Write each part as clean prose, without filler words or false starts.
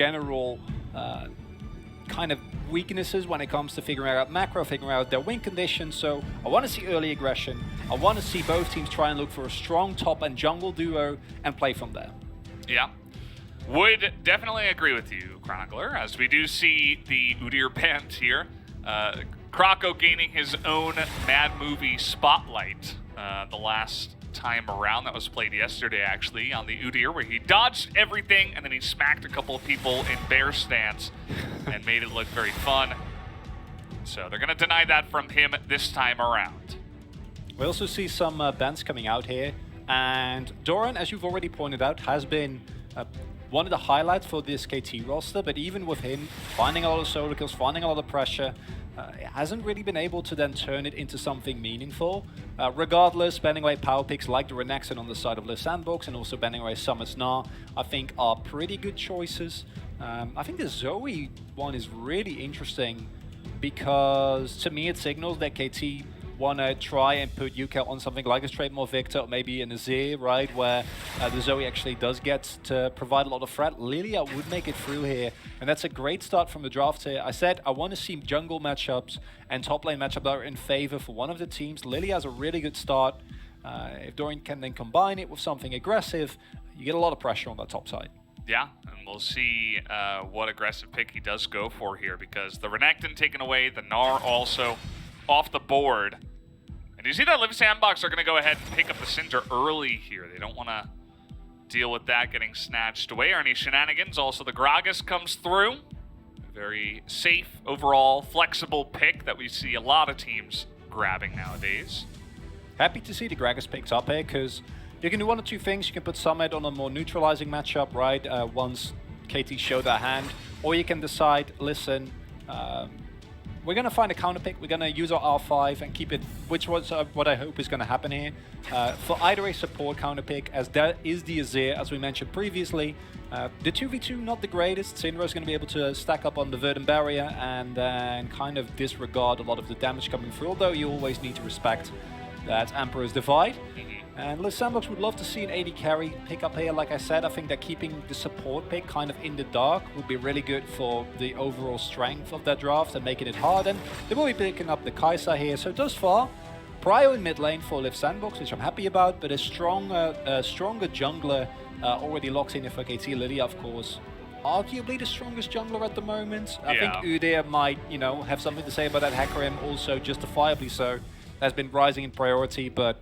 general kind of weaknesses when it comes to figuring out macro, figuring out their win conditions. So I want to see early aggression. I want to see both teams try and look for a strong top and jungle duo and play from there. Yeah. Would definitely agree with you, Chronicler, as we do see the Udyr band here. Krako gaining his own Mad Movie spotlight the last time around. That was played yesterday, actually, on the Udyr, where he dodged everything and then he smacked a couple of people in bear stance and made it look very fun. So they're going to deny that from him this time around. We also see some bans coming out here, and Doran, as you've already pointed out, has been one of the highlights for this KT roster, but even with him finding a lot of solo kills, finding a lot of pressure, it hasn't really been able to then turn it into something meaningful. Regardless, banning away power picks like the Renekton on the side of Liiv Sandbox and also banning away Summer's Gnar, I think are pretty good choices. I think the Zoe one is really interesting because to me it signals that KT want to try and put UK on something like a Straightmore Victor or maybe an Azir, right, where the Zoe actually does get to provide a lot of threat. Lilia would make it through here, and that's a great start from the draft here. I said I want to see jungle matchups and top lane matchups that are in favor for one of the teams. Lilia has a really good start. If Dorian can then combine it with something aggressive, you get a lot of pressure on that top side. Yeah, and we'll see what aggressive pick he does go for here, because the Renekton taken away, the Gnar also off the board. And you see that Liiv Sandbox are going to go ahead and pick up the Cinder early here. They don't want to deal with that getting snatched away or any shenanigans. Also, the Gragas comes through. A very safe, overall, flexible pick that we see a lot of teams grabbing nowadays. Happy to see the Gragas picked up here, because you can do one of two things. You can put Summit on a more neutralizing matchup, right, once KT show their hand. Or you can decide, listen, we're going to find a counter pick. We're going to use our R5 and keep it, which was what I hope is going to happen here. For either a support counter pick, as that is the Azir, as we mentioned previously. The 2v2, not the greatest. Syndra is going to be able to stack up on the Verdant Barrier and kind of disregard a lot of the damage coming through, although you always need to respect that Emperor's Divide. And Liiv Sandbox would love to see an AD carry pick up here. Like I said, I think that keeping the support pick kind of in the dark would be really good for the overall strength of that draft and making it hard. And they will be picking up the Kai'Sa here. So thus far, Prio in mid lane for Liiv Sandbox, which I'm happy about, but a stronger jungler already locks in for KT. Lilia, of course, arguably the strongest jungler at the moment. I think Udyr might, have something to say about that. Hecarim also justifiably so has been rising in priority, but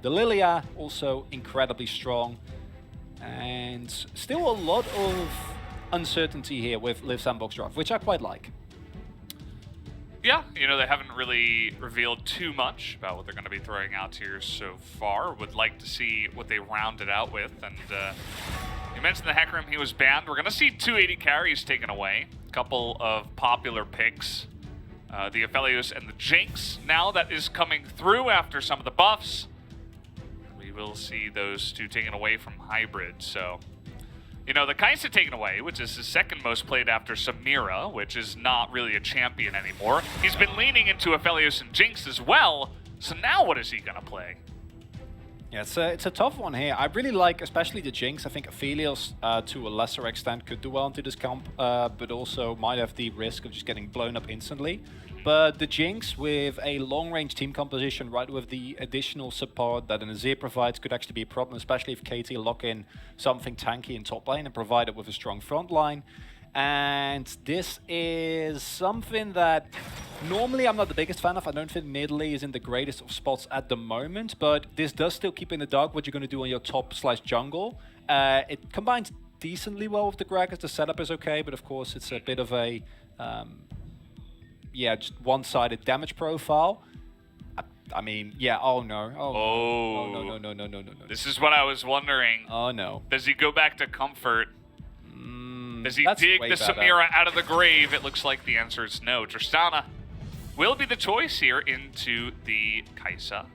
the Lilia also incredibly strong, and still a lot of uncertainty here with Liiv Sandbox draft, which I quite like. Yeah, they haven't really revealed too much about what they're going to be throwing out here so far. Would like to see what they round it out with. And you mentioned the Hecarim, he was banned. We're going to see 280 carries taken away. A couple of popular picks. The Aphelios and the Jinx now that is coming through after some of the buffs. We will see those two taken away from Hybrid. So, the Kai'Sa taken away, which is his second most played after Samira, which is not really a champion anymore. He's been leaning into Aphelios and Jinx as well. So now what is he going to play? Yeah, it's a tough one here. I really like, especially the Jinx. I think Aphelios, to a lesser extent, could do well into this comp, but also might have the risk of just getting blown up instantly. But the Jinx, with a long-range team composition, right, with the additional support that an Azir provides, could actually be a problem, especially if KT lock in something tanky in top lane and provide it with a strong front line. And this is something that normally I'm not the biggest fan of. I don't think Nidalee is in the greatest of spots at the moment, but this does still keep in the dark what you're going to do on your top/jungle. It combines decently well with the Gragas. The setup is okay, but of course it's a bit of a just one-sided damage profile. I mean, yeah, oh no. Oh no. This is what I was wondering. Oh no. Does he go back to comfort? Does he dig the Samira out of the grave? It looks like the answer is no. Tristana will be the choice here into the Kai'Sa.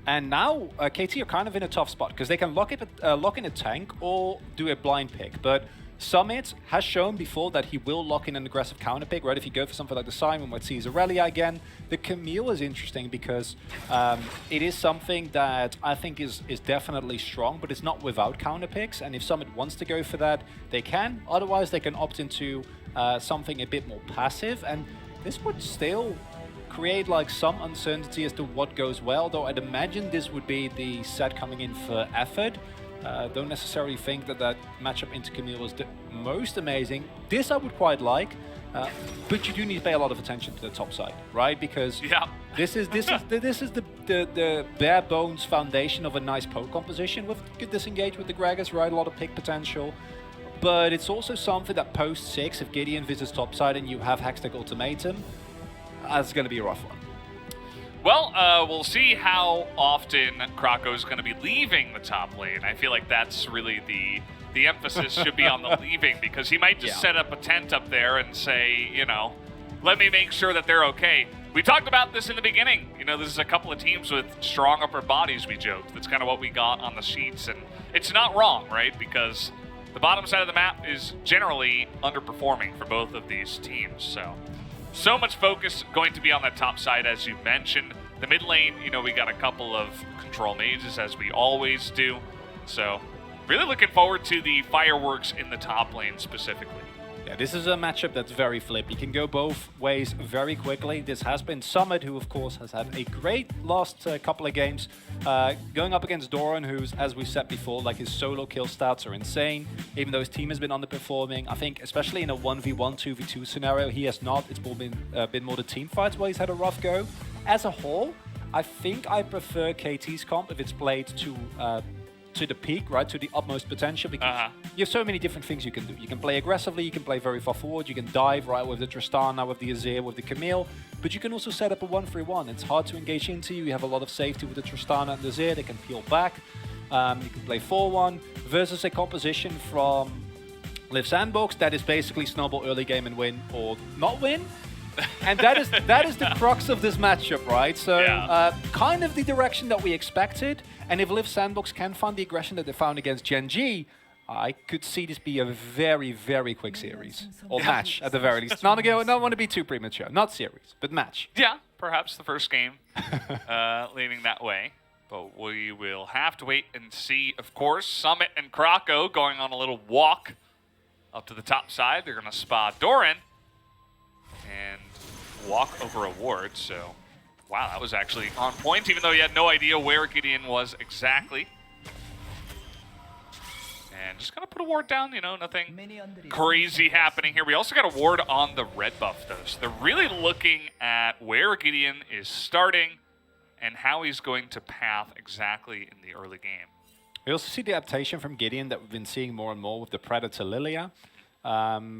And now KT are kind of in a tough spot because they can lock in a tank or do a blind pick. But Summit has shown before that he will lock in an aggressive counter pick, right? If you go for something like the Simon, we might see Irelia again. The Camille is interesting because it is something that I think is definitely strong, but it's not without counter picks. And if Summit wants to go for that, they can. Otherwise, they can opt into something a bit more passive. And this would still create like some uncertainty as to what goes well, though I'd imagine this would be the set coming in for effort. Don't necessarily think that that matchup into Camille was the most amazing. This I would quite like, but you do need to pay a lot of attention to the top side, right? Because this is the bare bones foundation of a nice poke composition with good disengage with the Gragas, right? A lot of pick potential. But it's also something that post 6, if Gideon visits top side and you have Hextech Ultimatum, that's going to be a rough one. Well, we'll see how often Krako's going to be leaving the top lane. I feel like that's really the emphasis should be on the leaving, because he might just set up a tent up there and say, you know, let me make sure that they're okay. We talked about this in the beginning. You know, this is a couple of teams with strong upper bodies, we joked. That's kind of what we got on the sheets, and it's not wrong, right? Because the bottom side of the map is generally underperforming for both of these teams, so much focus going to be on that top side, as you mentioned. The mid lane, you know, we got a couple of control mages, as we always do. So, really looking forward to the fireworks in the top lane specifically. Yeah, this is a matchup that's very flip. You can go both ways very quickly. This has been Summit, who of course has had a great last couple of games. Going up against Doran, who's, as we said before, like his solo kill stats are insane. Even though his team has been underperforming, I think especially in a 1v1, 2v2 scenario, he has not. It's more been more the team fights where he's had a rough go. As a whole, I think I prefer KT's comp if it's played to the peak, right, to the utmost potential, because you have so many different things you can do. You can play aggressively, you can play very far forward, you can dive, right, with the Tristana, with the Azir, with the Camille, but you can also set up a 1-3-1. It's hard to engage into. You have a lot of safety with the Tristana and the Azir. They can peel back. You can play 4-1 versus a composition from Liiv Sandbox that is basically snowball early game and win or not win. And that is the crux of this matchup, right? So kind of the direction that we expected. And if Liiv Sandbox can find the aggression that they found against Gen G, I could see this be a very, very quick series. Or match, at the very least. Not want to be too premature. Not series, but match. Yeah, perhaps the first game leaning that way. But we will have to wait and see. Of course, Summit and Krako going on a little walk up to the top side. They're going to spot Doran and walk over a ward, so wow, that was actually on point, even though he had no idea where Gideon was exactly. And just gonna put a ward down, you know, nothing crazy happening here. We also got a ward on the red buff though, so they're really looking at where Gideon is starting and how he's going to path exactly in the early game. We also see the adaptation from Gideon that we've been seeing more and more with the Predator Lilia,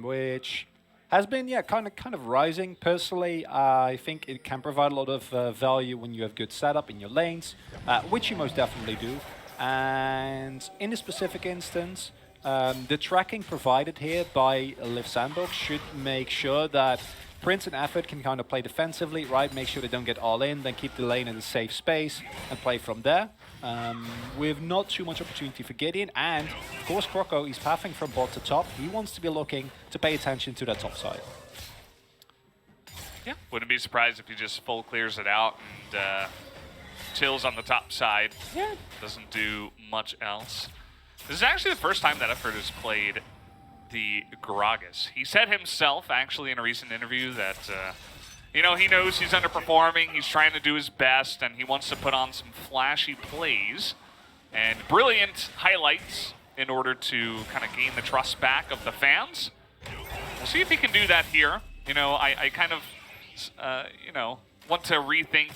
which has been, kind of rising. Personally, I think it can provide a lot of value when you have good setup in your lanes, which you most definitely do. And in this specific instance, the tracking provided here by Liiv Sandbox should make sure that Prince and Effort can kind of play defensively, right? Make sure they don't get all in, then keep the lane in a safe space and play from there. With not too much opportunity for Gideon, and of course Kroko is pathing from bot to top. He wants to be looking to pay attention to that top side. Yeah, wouldn't be surprised if he just full clears it out and chills on the top side. Yeah, doesn't do much else. This is actually the first time that Effort has played the Gragas. He said himself, actually, in a recent interview that you know, he knows he's underperforming, he's trying to do his best, and he wants to put on some flashy plays and brilliant highlights in order to kind of gain the trust back of the fans. We'll see if he can do that here. You know, I kind of, you know, want to rethink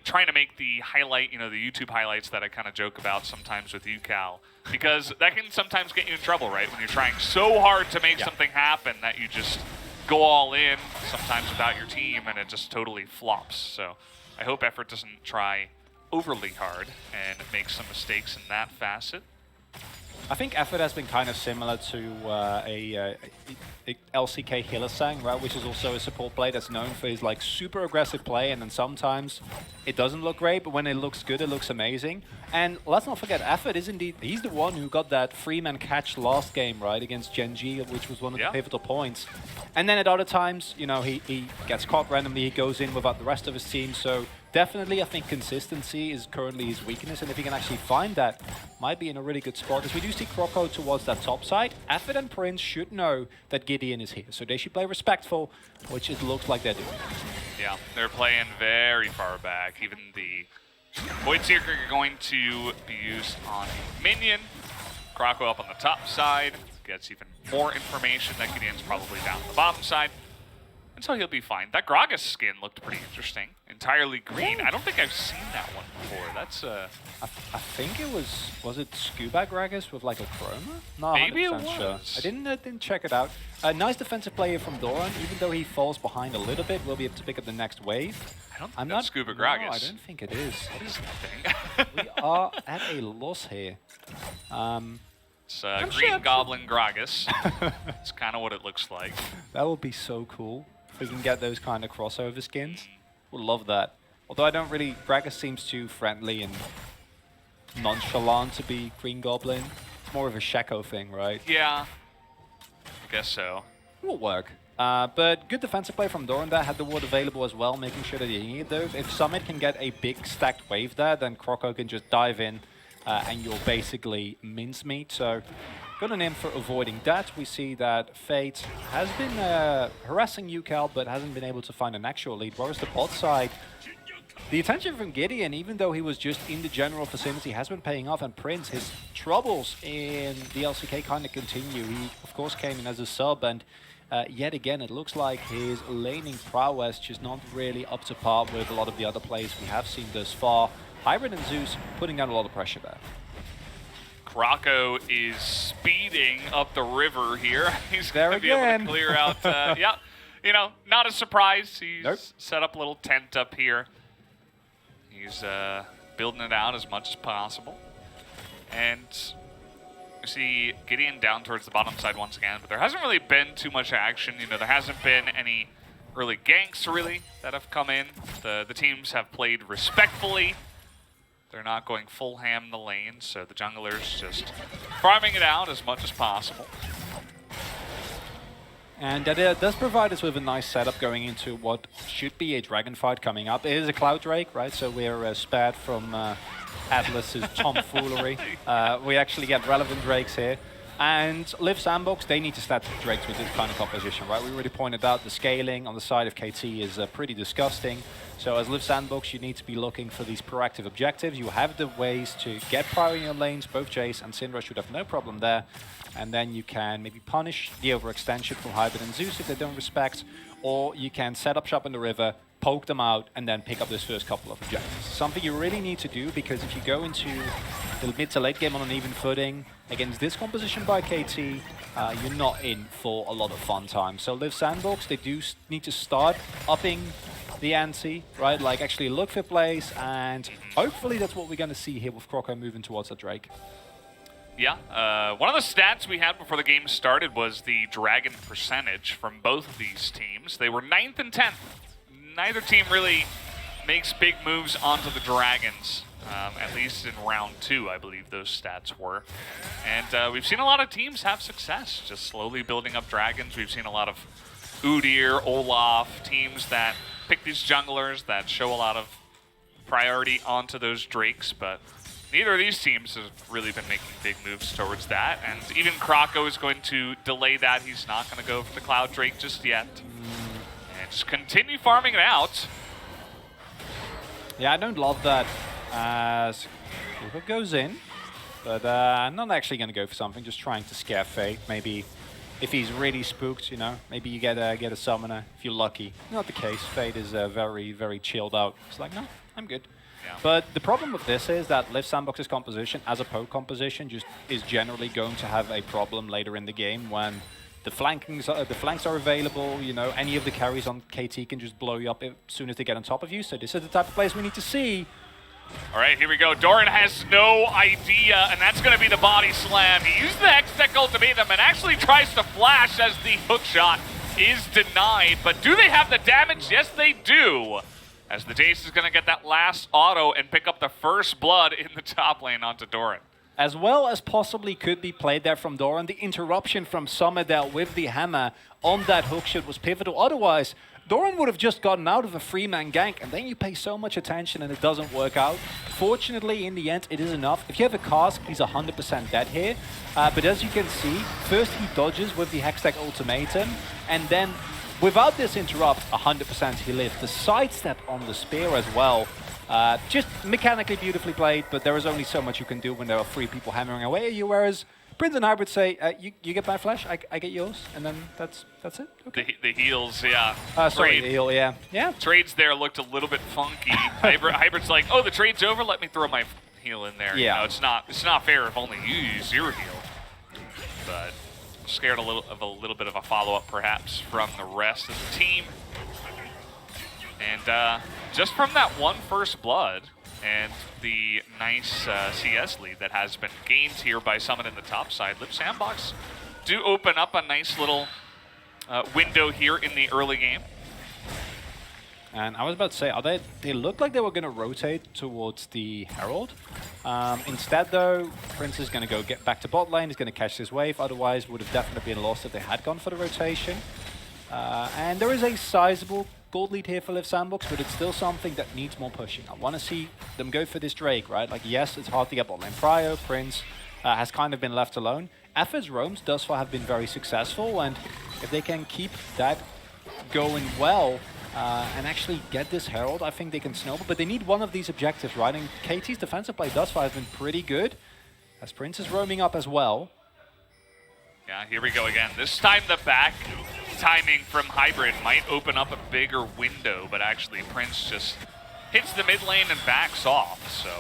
trying to make the highlight, you know, the YouTube highlights that I kind of joke about sometimes with you, Cal, because that can sometimes get you in trouble, right? When you're trying so hard to make something happen that you just go all in, sometimes without your team, and it just totally flops. So I hope Effort doesn't try overly hard and make some mistakes in that facet. I think effort has been kind of similar to a LCK Hylissang, right? Which is also a support play that's known for his like super aggressive play, and then sometimes it doesn't look great, but when it looks good, it looks amazing. And let's not forget, effort is indeed, he's the one who got that free-man catch last game, right, against Gen.G, which was one of the pivotal points. And then at other times, you know, he gets caught randomly, he goes in without the rest of his team, so definitely, I think consistency is currently his weakness, and if he can actually find that, might be in a really good spot. As we do see Croco towards that top side, Effort and Prince should know that Gideon is here, so they should play respectful, which it looks like they're doing. Yeah, they're playing very far back. Even the Void Seeker are going to be used on a minion. Croco up on the top side, gets even more information that Gideon's probably down the bottom side. And so he'll be fine. That Gragas skin looked pretty interesting. Entirely green. I don't think I've seen that one before. That's I think it was it Scuba Gragas with like a chroma? No, maybe 100% it was. sure. I didn't check it out. Nice defensive player from Doran. Even though he falls behind a little bit, we'll be able to pick up the next wave. I don't think that's Scuba Gragas. No, I don't think it is. What is that thing? We are at a loss here. It's Green Goblin Gragas. It's kind of what it looks like. That would be so cool. If we can get those kind of crossover skins. Would love that. Although I don't really... Gragas seems too friendly and nonchalant to be Green Goblin. It's more of a Shaco thing, right? Yeah. I guess so. Will work. But good defensive play from Doran there. Had the ward available as well, making sure that he needed those. If Summit can get a big stacked wave there, then Croco can just dive in and you're basically mincemeat. So good on him for avoiding that. We see that Fate has been harassing UCal, but hasn't been able to find an actual lead. Whereas the bot side, the attention from Gideon, even though he was just in the general vicinity, has been paying off. And Prince, his troubles in the LCK kind of continue. He, of course, came in as a sub, and yet again, it looks like his laning prowess just not really up to par with a lot of the other plays we have seen thus far. Hybrid and Zeus putting down a lot of pressure there. Croco is speeding up the river here. He's there going to be able to clear out. Yeah, you know, not a surprise. He's set up a little tent up here. He's building it out as much as possible. And you see Gideon down towards the bottom side once again, but there hasn't really been too much action. You know, there hasn't been any early ganks, really, that have come in. The teams have played respectfully. They're not going full ham in the lane, so the junglers just farming it out as much as possible. And that does provide us with a nice setup going into what should be a dragon fight coming up. It is a Cloud Drake, right? So we're spared from Atlas's tomfoolery. We actually get relevant Drakes here. And Liiv Sandbox, they need to stat Drakes with this kind of composition, right? We already pointed out the scaling on the side of KT is pretty disgusting. So as Liiv Sandbox, you need to be looking for these proactive objectives. You have the ways to get power in your lanes. Both Jace and Syndra should have no problem there. And then you can maybe punish the overextension from Hybrid and Zeus if they don't respect. Or you can set up shop in the river, poke them out, and then pick up this first couple of objectives. Something you really need to do, because if you go into the mid to late game on an even footing against this composition by KT, you're not in for a lot of fun time. So Liiv Sandbox, they do need to start upping the ante, right? Like actually look for plays, and hopefully that's what we're going to see here with Croco moving towards the Drake. Yeah, one of the stats we had before the game started was the dragon percentage from both of these teams. They were 9th and 10th. Neither team really makes big moves onto the dragons, at least in round 2, I believe those stats were. And we've seen a lot of teams have success, just slowly building up dragons. We've seen a lot of Udyr, Olaf, teams that pick these junglers that show a lot of priority onto those drakes, but neither of these teams have really been making big moves towards that. And even Croco is going to delay that. He's not going to go for the Cloud Drake just yet. And just continue farming it out. Yeah, I don't love that as Kuka goes in, but I'm not actually going to go for something, just trying to scare Fate. Maybe if he's really spooked, you know, maybe you get a summoner if you're lucky. Not the case. Fate is very, very chilled out. It's like, no, I'm good. Yeah. But the problem with this is that Liiv Sandbox's composition, as a poke composition, just is generally going to have a problem later in the game when the flanks are available. You know, any of the carries on KT can just blow you up as soon as they get on top of you. So this is the type of plays we need to see. All right, here we go. Doran has no idea, and that's going to be the body slam. He used the Hextech ultimatum and actually tries to flash as the hook shot is denied. But do they have the damage? Yes, they do. As the Jace is going to get that last auto and pick up the first blood in the top lane onto Doran. As well as possibly could be played there from Doran, the interruption from Summit there with the hammer on that hook shot was pivotal. Otherwise, Doran would have just gotten out of a 3-man gank, and then you pay so much attention and it doesn't work out. Fortunately, in the end, it is enough. If you have a cask, he's 100% dead here. But as you can see, first he dodges with the Hextech ultimatum, and then without this interrupt, 100% he lived. The sidestep on the spear as well. Just mechanically beautifully played, but there is only so much you can do when there are 3 people hammering away at you, whereas Prince and Hybrid say, you get my flash, I get yours, and then that's it. Okay. The heals, yeah. Sorry, the heal, yeah. Yeah. Trades there looked a little bit funky. Hybrid's like, oh, the trade's over, let me throw my heal in there. Yeah. You know, it's not fair if only you use your heal. But scared a little bit of a follow-up perhaps from the rest of the team. And just from that one first blood and the nice CS lead that has been gained here by Summit in the top side, Liiv Sandbox do open up a nice little window here in the early game. And I was about to say, they looked like they were going to rotate towards the Herald. Instead, though, Prince is going to go get back to bot lane. He's going to catch this wave. Otherwise, would have definitely been lost if they had gone for the rotation. And there is a sizable gold lead here for Liiv Sandbox, but it's still something that needs more pushing. I want to see them go for this Drake, right? Like, yes, it's hard to get bot lane prio. Prince has kind of been left alone. Effort's roams thus far have been very successful, and if they can keep that going well, and actually get this Herald, I think they can snowball. But they need one of these objectives, right? And KT's defensive play thus far has been pretty good, as Prince is roaming up as well. Yeah, here we go again. This time the back timing from Hybrid might open up a bigger window, but actually Prince just hits the mid lane and backs off. So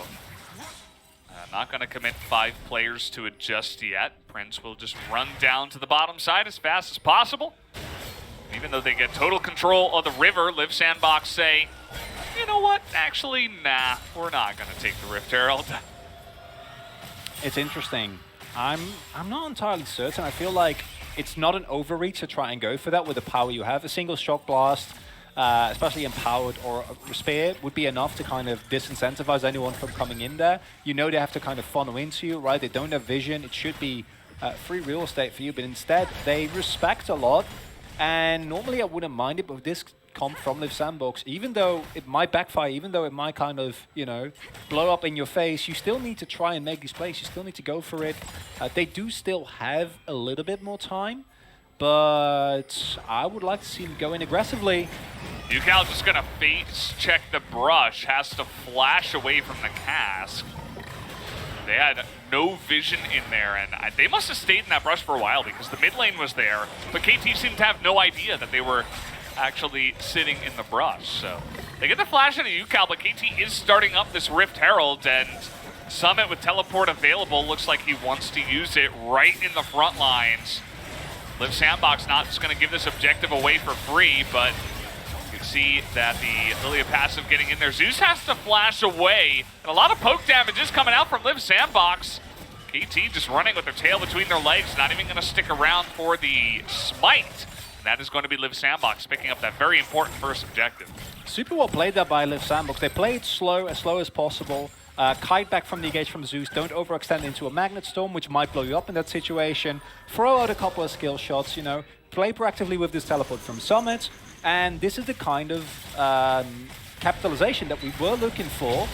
not going to commit 5 players to it just yet. Prince will just run down to the bottom side as fast as possible. Even though they get total control of the river, Liiv Sandbox say, you know what, actually, nah, we're not going to take the Rift Herald. It's interesting. I'm not entirely certain. I feel like it's not an overreach to try and go for that with the power you have. A single shock blast, especially empowered or a spear, would be enough to kind of disincentivize anyone from coming in there. You know they have to kind of funnel into you, right? They don't have vision. It should be free real estate for you, but instead they respect a lot. And normally I wouldn't mind it, but with this comp from Liiv Sandbox, even though it might backfire, even though it might kind of, you know, blow up in your face, you still need to try and make these plays. You still need to go for it. They do still have a little bit more time, but I would like to see them go in aggressively. UCal just going to face check the brush, has to flash away from the cask. They had no vision in there, and they must have stayed in that brush for a while because the mid lane was there, but KT seemed to have no idea that they were actually sitting in the brush. So they get the flash into UCal, but KT is starting up this Rift Herald, and Summit with teleport available looks like he wants to use it right in the front lines. Liiv Sandbox not just going to give this objective away for free, but you can see that the Lilia passive getting in there. Zeus has to flash away, and a lot of poke damage is coming out from Liiv Sandbox. KT just running with their tail between their legs, not even going to stick around for the smite. And that is going to be Liiv Sandbox picking up that very important first objective. Super well played there by Liiv Sandbox. They played slow as possible. Kite back from the engage from Zeus. Don't overextend into a Magnet Storm, which might blow you up in that situation. Throw out a couple of skill shots, you know. Play proactively with this teleport from Summit. And this is the kind of capitalization that we were looking for,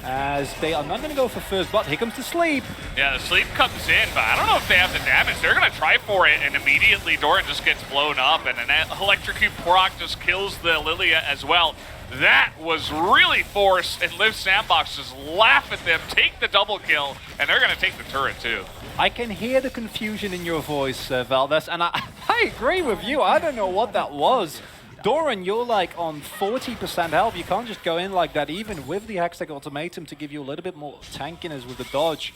as they are not going to go for first, but here comes the sleep. Yeah, the sleep comes in, but I don't know if they have the damage. They're going to try for it, and immediately Doran just gets blown up, and an electrocute proc just kills the Lilia as well. That was really forced, and Liiv Sandbox just laugh at them, take the double kill, and they're going to take the turret too. I can hear the confusion in your voice, Valdez, and I agree with you. I don't know what that was. Doran, you're like on 40% health. You can't just go in like that, even with the Hextech ultimatum to give you a little bit more tankiness with the dodge.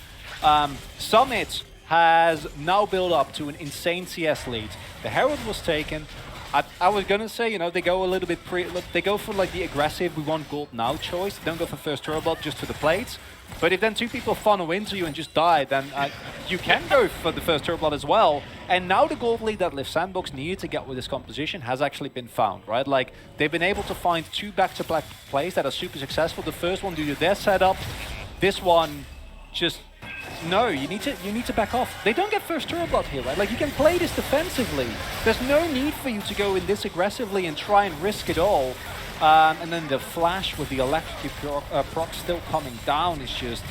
Summit has now built up to an insane CS lead. The Herald was taken. I was gonna say, you know, they go a little bit they go for like the aggressive, we want gold now choice. They don't go for first turret bot just to the plates. But if then two people funnel into you and just die, then you can go for the first turret bot as well. And now the gold lead that Liiv Sandbox needed to get with this composition has actually been found, right? Like, they've been able to find 2 back-to-back plays that are super successful. The first one due to their setup. This one, just no, you need to back off. They don't get first turret bot here, right? Like, you can play this defensively. There's no need for you to go in this aggressively and try and risk it all. And then the flash with the electric proc still coming down is just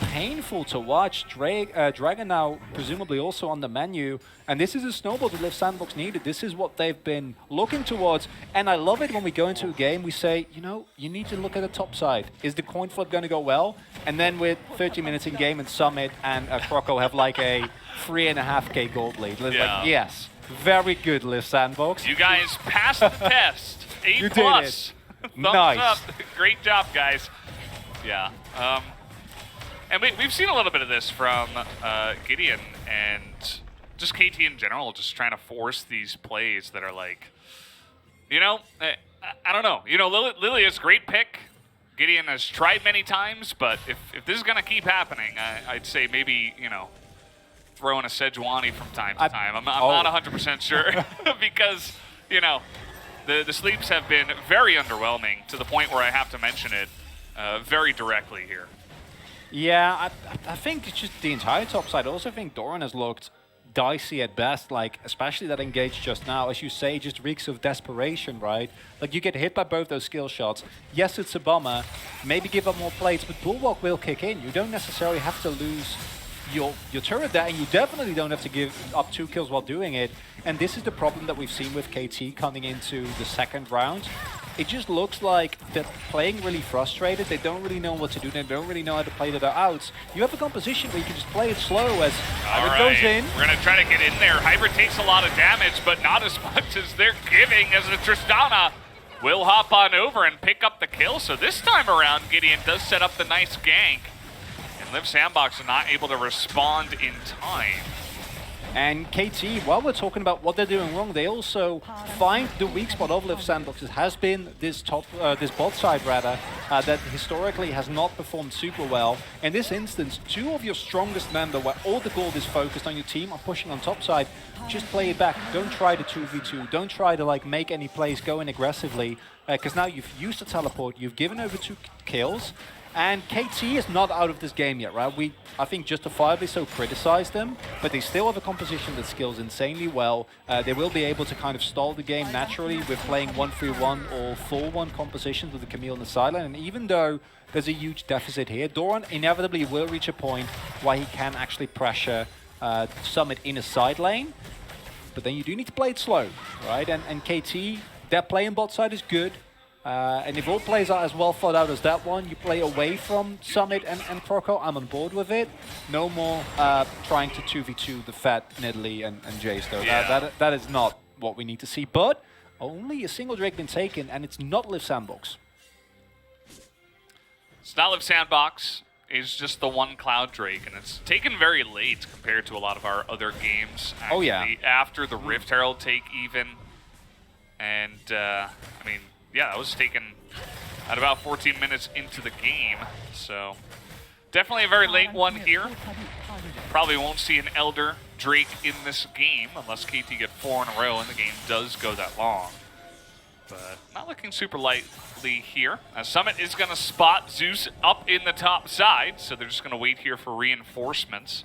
painful to watch. Dragon now presumably also on the menu, and this is a snowball that Liiv Sandbox needed. This is what they've been looking towards, and I love it when we go into a game, we say, you know, you need to look at the top side. Is the coin flip going to go well? And then with 30 minutes in game and Summit and Croco have like a 3.5k gold lead. It's like, yes, very good Liiv Sandbox. You guys passed the test. A+. You did it. Thumbs Nice. up. Great job, guys. Yeah. And we've seen a little bit of this from Gideon and just KT in general, just trying to force these plays that are like, you know, I don't know. You know, Lily is a great pick. Gideon has tried many times, but if this is going to keep happening, I'd say maybe, you know, throw in a Sejuani from time to time. I'm not 100% sure because, you know, the sleeps have been very underwhelming to the point where I have to mention it very directly here. Yeah, I think it's just the entire top side. I also think Doran has looked dicey at best, like especially that engage just now, as you say, just reeks of desperation, right? Like you get hit by both those skill shots. Yes, it's a bummer. Maybe give up more plates, but Bulwark will kick in. You don't necessarily have to lose your turret there, and you definitely don't have to give up 2 kills while doing it. And this is the problem that we've seen with KT coming into the second round. It just looks like they're playing really frustrated. They don't really know what to do. They don't really know how to play their outs. You have a composition where you can just play it slow as Hybrid goes in. We're going to try to get in there. Hybrid takes a lot of damage, but not as much as they're giving, as the Tristana will hop on over and pick up the kill. So this time around, Gideon does set up the nice gank. And Liiv Sandbox are not able to respond in time. And KT, while we're talking about what they're doing wrong, they also find the weak spot of Liiv Sandbox. It has been this bot side rather, that historically has not performed super well. In this instance, 2 of your strongest member, where all the gold is focused on your team, are pushing on top side. Just play it back. Don't try the 2v2. Don't try to like make any plays go in aggressively, because now you've used the teleport. You've given over 2 kills. And KT is not out of this game yet, right? We, I think, justifiably so criticized them, but they still have a composition that skills insanely well. They will be able to kind of stall the game naturally with playing 1-3-1 or 4-1 compositions with the Camille in the sideline. And even though there's a huge deficit here, Doran inevitably will reach a point where he can actually pressure Summit in a side lane. But then you do need to play it slow, right? And KT, their play in bot side is good. And if all plays are as well thought out as that one, you play away from Summit and Croco, I'm on board with it. No more trying to 2v2 the Fat, Nidalee, and Jace, though. Yeah. That is not what we need to see. But only a single Drake been taken, and it's not Liiv Sandbox. It's not Liiv Sandbox. It's just the one Cloud Drake, and it's taken very late compared to a lot of our other games. Actually, oh, yeah. After the Rift Herald take even. And, I mean, yeah, that was taken at about 14 minutes into the game. So definitely a very late one here. Probably won't see an Elder Drake in this game unless KT get 4 in a row and the game does go that long. But not looking super lightly here. Summit is going to spot Zeus up in the top side, so they're just going to wait here for reinforcements.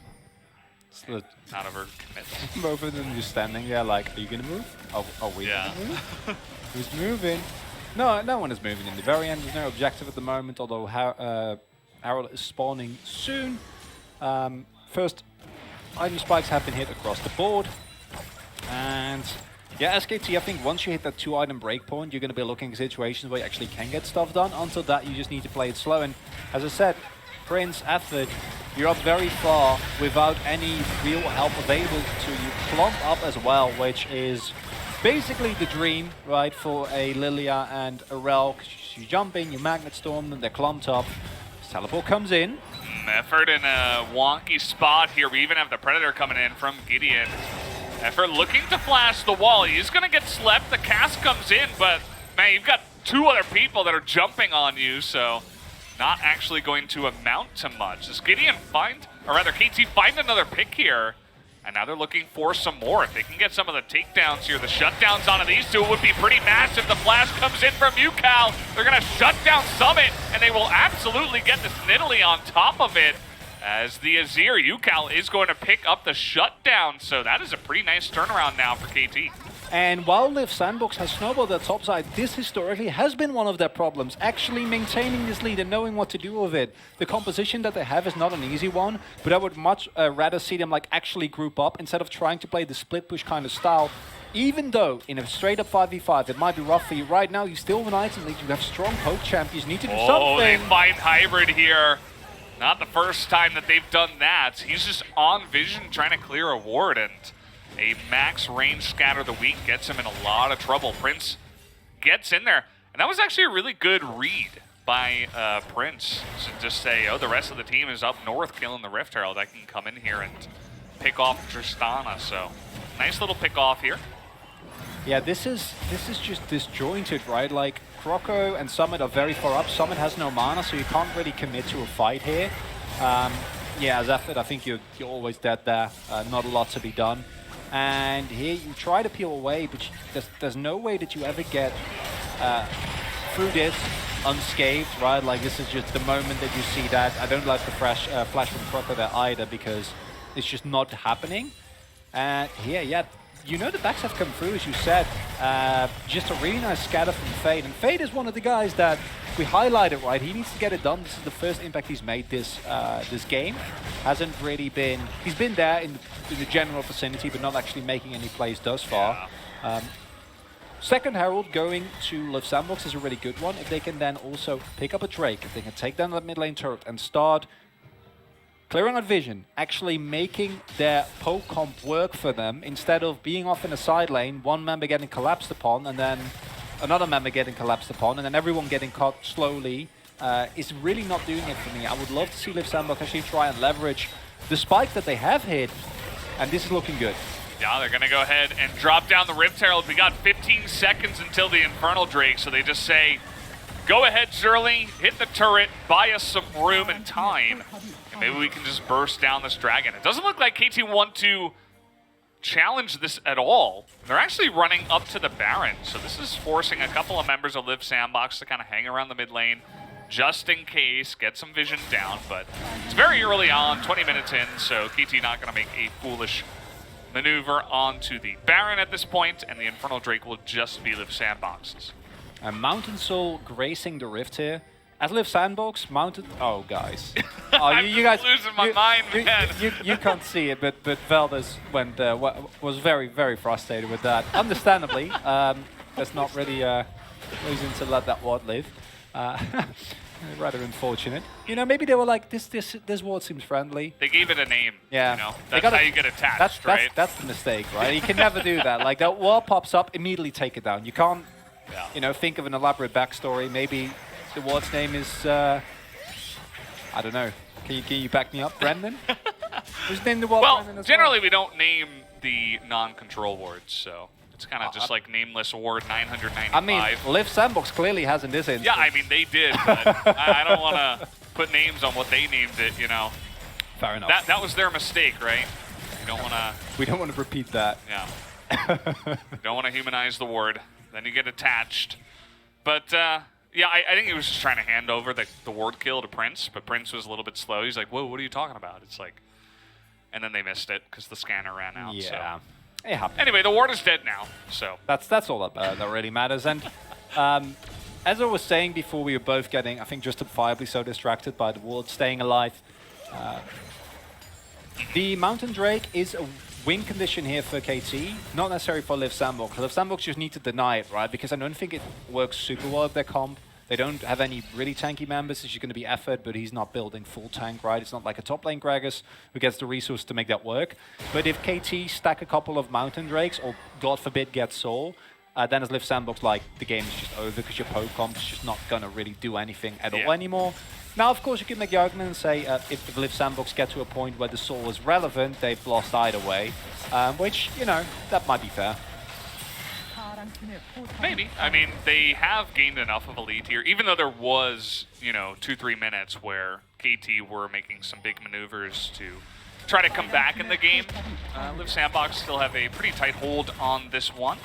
Not overcommit. Both of them just standing there like, are you going to move? Are we going to move? Who's moving? No, no one is moving in the very end. There's no objective at the moment, although Harold is spawning soon. First, item spikes have been hit across the board. And yeah, SKT, I think once you hit that 2-item breakpoint, you're going to be looking at situations where you actually can get stuff done. Until that, you just need to play it slow. And as I said, Prince, Athvid, you're up very far without any real help available to you. Clump up as well, which is basically the dream, right, for a Lilia and a Rel. You jump in, you Magnet Storm them, they're clumped up. Teleport comes in. Effort in a wonky spot here. We even have the Predator coming in from Gideon. Effort looking to flash the wall. He's going to get slept. The cast comes in, but man, you've got 2 other people that are jumping on you, so not actually going to amount to much. Does Gideon find, or rather KT find another pick here? And now they're looking for some more. If they can get some of the takedowns here, the shutdowns onto these 2 would be pretty massive. The flash comes in from UCal. They're going to shut down Summit, and they will absolutely get this Nidalee on top of it. As the Azir, UCal is going to pick up the shutdown. So that is a pretty nice turnaround now for KT. And while Liiv Sandbox has snowballed their top side, this historically has been one of their problems, actually maintaining this lead and knowing what to do with it. The composition that they have is not an easy one, but I would much rather see them like actually group up instead of trying to play the split push kind of style. Even though in a straight up 5v5 it might be rough for you, right now you still have an item lead, you have strong poke champions, you need to do something. Oh, they find Hybrid here. Not the first time that they've done that. He's just on vision trying to clear a ward, and a max range scatter the weak gets him in a lot of trouble. Prince gets in there, and that was actually a really good read by Prince to just say, oh, the rest of the team is up north killing the Rift Herald. I can come in here and pick off Tristana. So nice little pick off here. Yeah, this is just disjointed, right? Like, Croco and Summit are very far up. Summit has no mana, so you can't really commit to a fight here. Yeah, as effort, I think you're always dead there. Not a lot to be done. And here you try to peel away, but there's no way that you ever get through this unscathed, right? Like, this is just the moment that you see that. I don't like the flash from Croco there either, because it's just not happening. And here, yeah, you know the backs have come through, as you said. Just a really nice scatter from Fade. And Fade is one of the guys that we highlighted, right? He needs to get it done. This is the first impact he's made this game. Hasn't really been... He's been there in the general vicinity, but not actually making any plays thus far. Yeah. Second Herald going to Liiv Sandbox is a really good one. If they can then also pick up a Drake, if they can take down that mid lane turret and start clearing out vision, actually making their poke comp work for them, instead of being off in a side lane, one member getting collapsed upon, and then another member getting collapsed upon, and then everyone getting caught slowly, is really not doing it for me. I would love to see Liiv Sandbox actually try and leverage the spike that they have hit, and this is looking good. Yeah, they're going to go ahead and drop down the Rift Herald. We got 15 seconds until the Infernal Drake, so they just say, go ahead, Zerly, hit the turret, buy us some room and time, and maybe we can just burst down this dragon. It doesn't look like KT want to challenge this at all. They're actually running up to the Baron, so this is forcing a couple of members of Liiv Sandbox to kind of hang around the mid lane, just in case, get some vision down, but it's very early on, 20 minutes in, so KT not going to make a foolish maneuver onto the Baron at this point, and the Infernal Drake will just be Liiv Sandbox's. And Mountain Soul gracing the Rift here. As Liiv Sandbox, Mountain... Oh, guys. Oh, you guys... losing my mind, man. You can't see it, but Veldes was very, very frustrated with that. Understandably. That's not really reason to let that ward live. Rather unfortunate. You know, maybe they were like, this ward seems friendly. They gave it a name. Yeah. You know, that's how you get attached, right? That's the mistake, right? You can never do that. Like, that wall pops up, immediately take it down. You can't, you know, think of an elaborate backstory. Maybe the ward's name is, I don't know. Can you back me up, Brendan? Who's named the ward? Well, generally we don't name the non-control wards, so it's kind of just like nameless ward 995. I mean, Liiv Sandbox clearly has in this instance. Yeah, I mean, they did, but I don't want to put names on what they named it, you know. Fair enough. That was their mistake, right? You don't want to... We don't want to repeat that. Yeah. You don't want to humanize the ward. Then you get attached. But, yeah, I think he was just trying to hand over the ward kill to Prince, but Prince was a little bit slow. He's like, whoa, what are you talking about? It's like... And then they missed it because the scanner ran out. Yeah. So. It happens. Anyway, the ward is dead now, so... That's all that really matters. And as I was saying before, we were both getting, I think, justifiably so distracted by the ward staying alive. The Mountain Drake is a win condition here for KT, not necessarily for Liiv Sandbox. Liiv Sandbox just need to deny it, right? Because I don't think it works super well with their comp. They don't have any really tanky members. It's just going to be effort, but he's not building full tank, right? It's not like a top lane Gragas who gets the resource to make that work. But if KT stack a couple of Mountain Drakes, or God forbid get Soul, then as Liiv Sandbox, like, the game is just over because your poke comp is just not going to really do anything at all anymore. Now, of course, you can make the argument and say if the Liiv Sandbox get to a point where the soul is relevant, they've lost either way, which, you know, that might be fair. Maybe. I mean, they have gained enough of a lead here, even though there was, you know, 2-3 minutes where KT were making some big maneuvers to try to come back in the game. Liiv Sandbox still have a pretty tight hold on this one.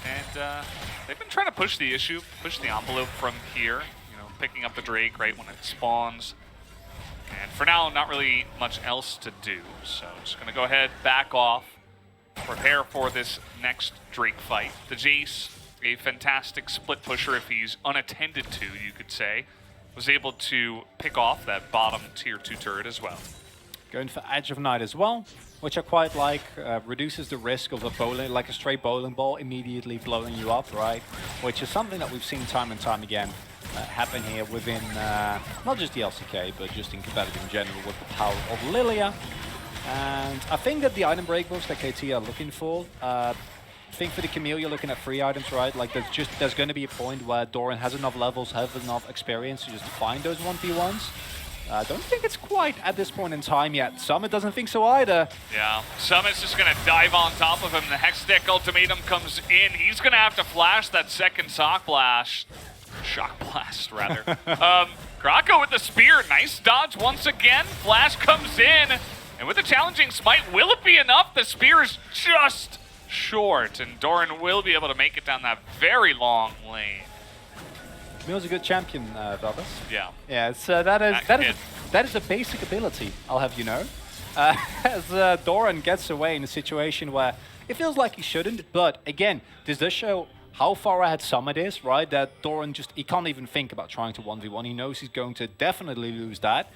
And they've been trying to push the issue, push the envelope from here, you know, picking up the Drake right when it spawns. And for now, not really much else to do. So just going to go ahead, back off, prepare for this next Drake fight. The Jace, a fantastic split pusher if he's unattended to, you could say, was able to pick off that bottom tier 2 turret as well. Going for Edge of Night as well, which I quite like. Reduces the risk of a bowling, like a straight bowling ball immediately blowing you up, right? Which is something that we've seen time and time again happen here within not just the LCK, but just in competitive in general with the power of Lilia. And I think that the item break books that KT are looking for, I think for the Camille you're looking at 3 items, right? Like there's going to be a point where Doran has enough levels, has enough experience to just find those 1v1s. I don't think it's quite at this point in time yet. Summit doesn't think so either. Yeah, Summit's just going to dive on top of him. The Hextech ultimatum comes in. He's going to have to flash that second Shock Blast, rather. Krako with the spear. Nice dodge once again. Flash comes in. And with a challenging smite, will it be enough? The spear is just short. And Doran will be able to make it down that very long lane. Camille's a good champion, Velvis. Yeah. Yeah, so that is a basic ability, I'll have you know. As Doran gets away in a situation where it feels like he shouldn't, but again, this does show how far ahead Summit is, right? That Doran he can't even think about trying to 1v1. He knows he's going to definitely lose that.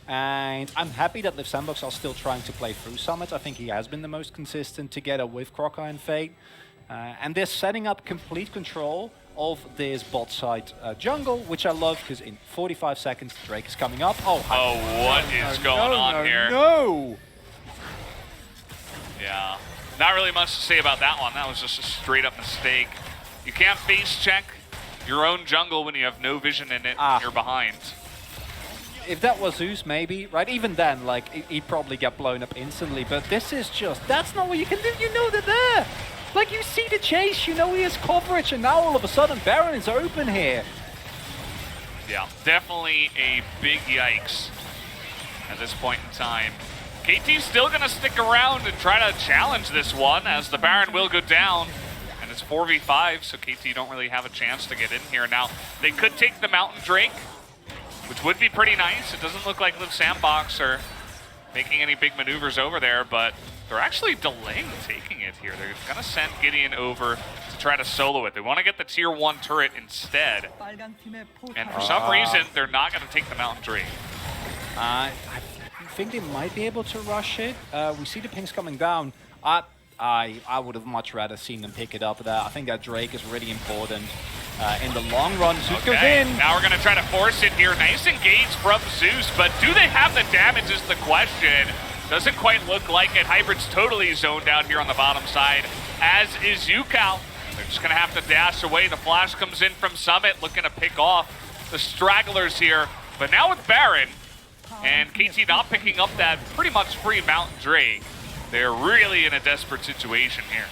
And I'm happy that Liiv Sandbox are still trying to play through Summit. I think he has been the most consistent together with Crockeye and Fate. And they're setting up complete control of this bot side jungle, which I love because in 45 seconds Drake is coming up. Oh, what is going on here? No! Yeah, not really much to say about that one. That was just a straight up mistake. You can't face check your own jungle when you have no vision in it and you're behind. If that was Zeus, maybe, right? Even then, like, he'd probably get blown up instantly, but this is just, that's not what you can do. You know they're there. Like, you see the chase, you know he has coverage, and now all of a sudden Baron is open here. Yeah, definitely a big yikes at this point in time. KT's still going to stick around and try to challenge this one, as the Baron will go down. And it's 4v5, so KT don't really have a chance to get in here. Now, they could take the Mountain Drake, which would be pretty nice. It doesn't look like Liiv Sandbox are making any big maneuvers over there, but they're actually delaying taking it here. They're going to send Gideon over to try to solo it. They want to get the tier 1 turret instead. And for some reason, they're not going to take the Mountain Drake. I think they might be able to rush it. We see the pings coming down. I would have much rather seen them pick it up there. I think that Drake is really important in the long run. Zeus goes in. Now we're going to try to force it here. Nice engage from Zeus, but do they have the damage is the question. Doesn't quite look like it. Hybrid's totally zoned out here on the bottom side, as is Yukao. They're just going to have to dash away. The flash comes in from Summit, looking to pick off the stragglers here. But now with Baron, and KT not picking up that pretty much free Mountain Drake, they're really in a desperate situation here.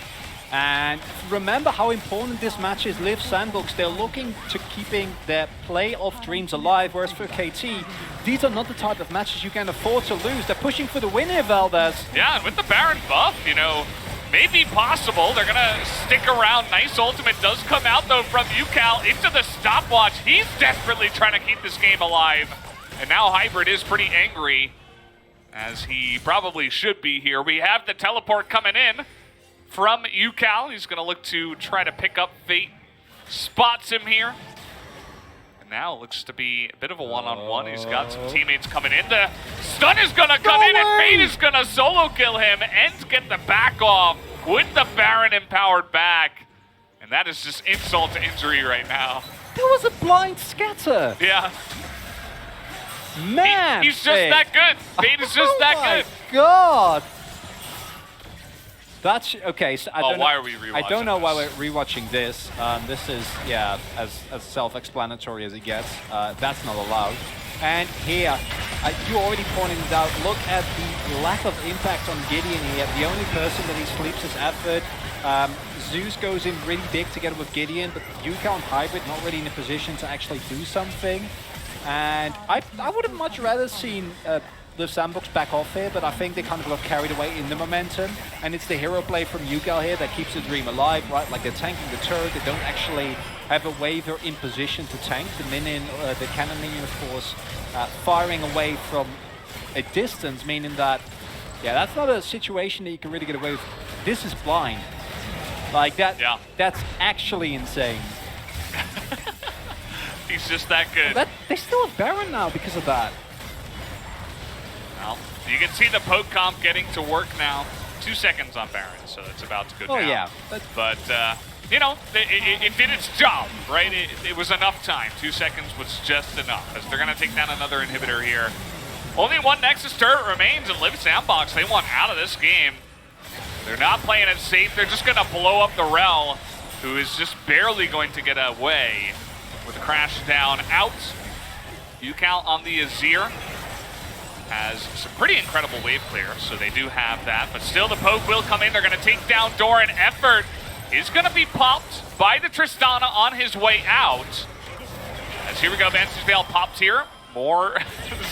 And remember how important this match is. Liiv Sandbox, they're looking to keeping their playoff dreams alive, whereas for KT, these are not the type of matches you can afford to lose. They're pushing for the win here, Valdez. Yeah, and with the Baron buff, you know, maybe possible. They're gonna stick around. Nice ultimate does come out though from Yukao into the stopwatch. He's desperately trying to keep this game alive. And now Hybrid is pretty angry, as he probably should be here. We have the teleport coming in from Yukao. He's gonna look to try to pick up Fate. Spots him here. And now it looks to be a bit of a one-on-one. He's got some teammates coming in. The stun is gonna come in, and Fate is gonna solo kill him and get the back off with the Baron empowered back. And that is just insult to injury right now. That was a blind scatter. Yeah. Man, he's just that good. Fate is just that good. Oh my God. That's okay. So I don't know, why are we rewatching I don't know this? why we're rewatching this. This is, yeah, as self-explanatory as it gets. That's not allowed. And here, you already pointed it out, look at the lack of impact on Gideon here. The only person that he sleeps is Advert. Zeus goes in really big together with Gideon, but Yuka on Hybrid not really in a position to actually do something. And I would have much rather seen Liiv Sandbox back off here, but I think they kind of got carried away in the momentum. And it's the hero play from Yuka here that keeps the dream alive, right? Like they're tanking the turret, they don't actually have a waver in position to tank. The minion, the cannoneer, of course, firing away from a distance, meaning that, yeah, that's not a situation that you can really get away with. This is blind. Like that, yeah. That's actually insane. He's just that good. They still have Baron now because of that. Well, you can see the poke comp getting to work now. 2 seconds on Baron, so it's about to go down. Oh yeah. But, you know, it did its job, right? It was enough time. 2 seconds was just enough, as they're going to take down another inhibitor here. Only one Nexus turret remains in Liiv Sandbox. They want out of this game. They're not playing it safe. They're just going to blow up the Rel, who is just barely going to get away with a crash down out. UCal on the Azir has some pretty incredible wave clear, so they do have that. But still, the poke will come in. They're going to take down Doran. Effort is going to be popped by the Tristana on his way out. As here we go, Vantage Veil popped here. More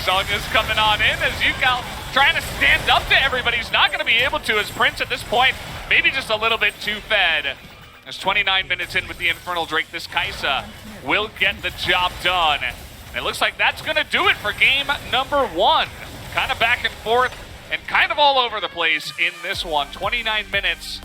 Zonya's coming on in as UCal trying to stand up to everybody. He's not going to be able to, as Prince at this point, maybe just a little bit too fed. There's 29 minutes in with the Infernal Drake. This Kai'Sa will get the job done. And it looks like that's going to do it for game number 1. Kind of back and forth and kind of all over the place in this one. 29 minutes